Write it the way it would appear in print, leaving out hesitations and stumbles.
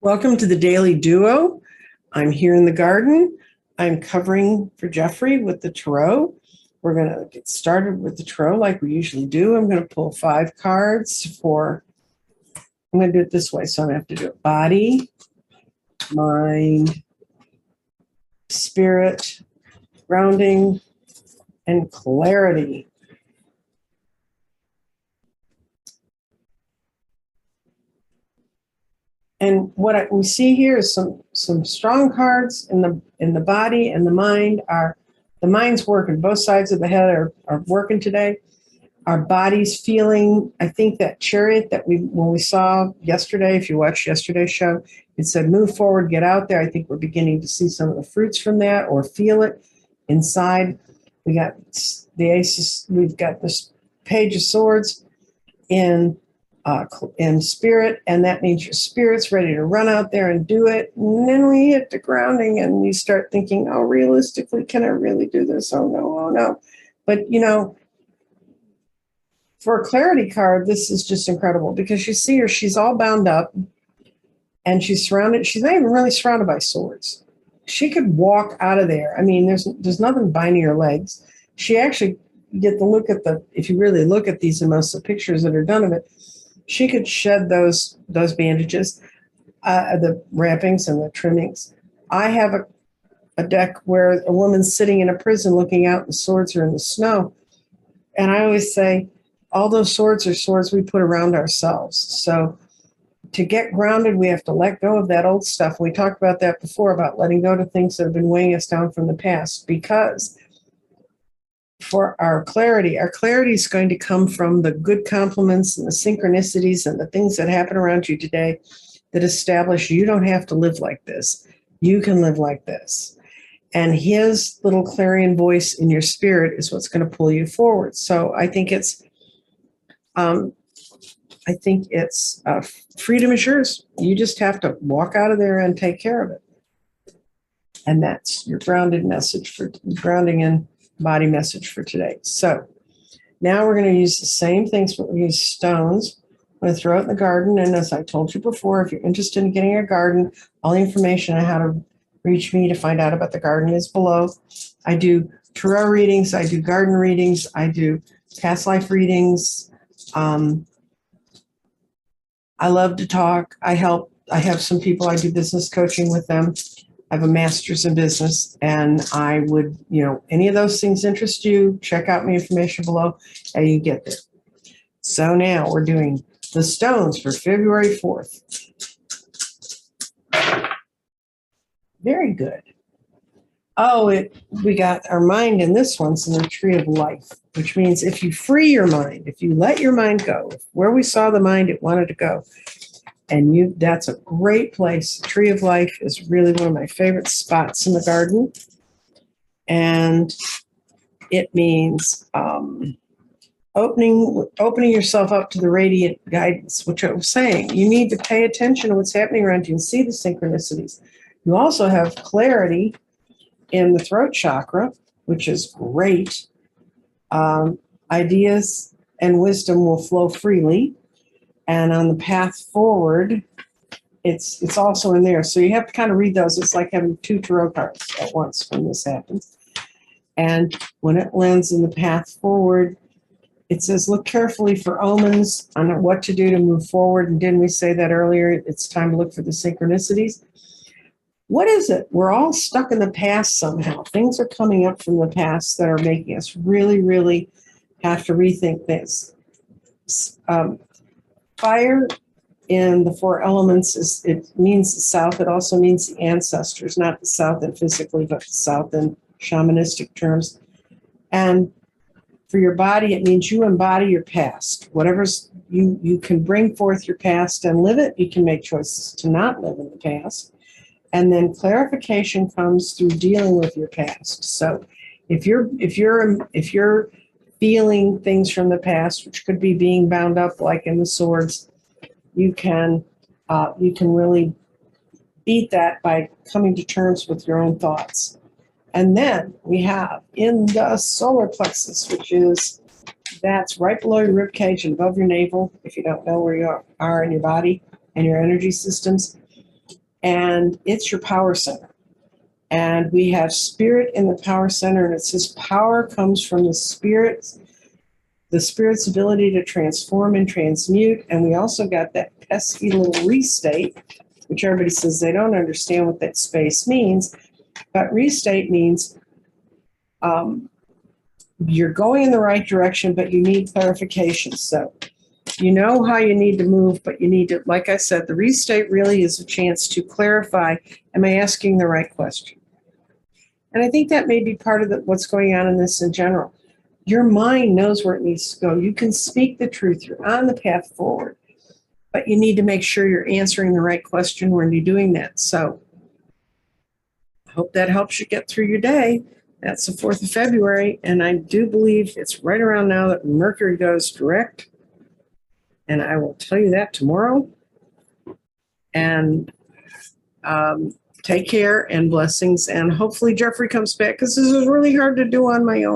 Welcome to the Daily Duo. I'm here in the garden. I'm covering for Jeffrey with the tarot. We're going to get started with the tarot like we usually do. I'm going to pull 5 cards I'm going to do it this way. So I'm going to have to do it body, mind, spirit, grounding, and clarity. And what we see here is some strong cards in the body and the mind. The mind's working. Both sides of the head are working today. Our body's feeling. I think that chariot that when we saw yesterday, if you watched yesterday's show, it said move forward, get out there. I think we're beginning to see some of the fruits from that or feel it inside. We got the aces. We've got this page of swords in spirit, and that means your spirit's ready to run out there and do it. And then we hit the grounding and you start thinking, oh, realistically, can I really do this? Oh no. But for a clarity card, this is just incredible because you see her, she's all bound up and she's surrounded. She's not even really surrounded by swords. She could walk out of there. I mean, there's nothing binding her legs. She actually get the look at if you really look at these and most of the pictures that are done of it, she could shed those bandages, the wrappings and the trimmings. I have a deck where a woman's sitting in a prison looking out, and the swords are in the snow. And I always say, all those swords are swords we put around ourselves. So to get grounded, we have to let go of that old stuff. We talked about that before, about letting go of things that have been weighing us down from the past, because for our clarity is going to come from the good compliments and the synchronicities and the things that happen around you today that establish you don't have to live like this. You can live like this. And his little clarion voice in your spirit is what's going to pull you forward. So I think it's freedom is yours. You just have to walk out of there and take care of it. And that's your grounding and body message for today. So now we're going to use the same things, but we use stones. I'm going to throw it in the garden. And as I told you before, if you're interested in getting a garden, all the information on how to reach me to find out about the garden is below. I do tarot readings. I do garden readings. I do past life readings. I love to talk. I have some people, I do business coaching with them. I have a master's in business, and I would, any of those things interest you, check out my information below and you get there. So now we're doing the stones for February 4th. Very good. We got our mind in this one's in the tree of life, which means if you free your mind, if you let your mind go, where we saw the mind, it wanted to go. And that's a great place. The Tree of Life is really one of my favorite spots in the garden. And it means opening yourself up to the radiant guidance, which I was saying. You need to pay attention to what's happening around you and see the synchronicities. You also have clarity in the throat chakra, which is great. Ideas and wisdom will flow freely. And on the path forward, it's also in there. So you have to kind of read those. It's like having 2 tarot cards at once when this happens. And when it lands in the path forward, it says, look carefully for omens on what to do to move forward. And didn't we say that earlier? It's time to look for the synchronicities. What is it? We're all stuck in the past somehow. Things are coming up from the past that are making us really, really have to rethink this. Fire in the 4 elements it means the south. It also means the ancestors, not the south in physically, but the south in shamanistic terms. And for your body, it means you embody your past. Whatever's you can bring forth your past and live it. You can make choices to not live in the past. And then clarification comes through dealing with your past. So if you're feeling things from the past, which could be being bound up like in the swords, you can really beat that by coming to terms with your own thoughts. And then we have in the solar plexus, that's right below your rib cage and above your navel, if you don't know where you are in your body and your energy systems. and it's your power center. And we have spirit in the power center, and it says power comes from the spirit's ability to transform and transmute. And we also got that pesky little restate, which everybody says they don't understand what that space means. But restate means you're going in the right direction, but you need clarification. So you know how you need to move, but you need to, like I said, the restate really is a chance to clarify, am I asking the right question? And I think that may be part of what's going on in this in general. Your mind knows where it needs to go. You can speak the truth. You're on the path forward, but you need to make sure you're answering the right question when you're doing that. So I hope that helps you get through your day. That's the 4th of February, and I do believe it's right around now that Mercury goes direct, and I will tell you that tomorrow. And take care and blessings, and hopefully Jeffrey comes back, because this is really hard to do on my own.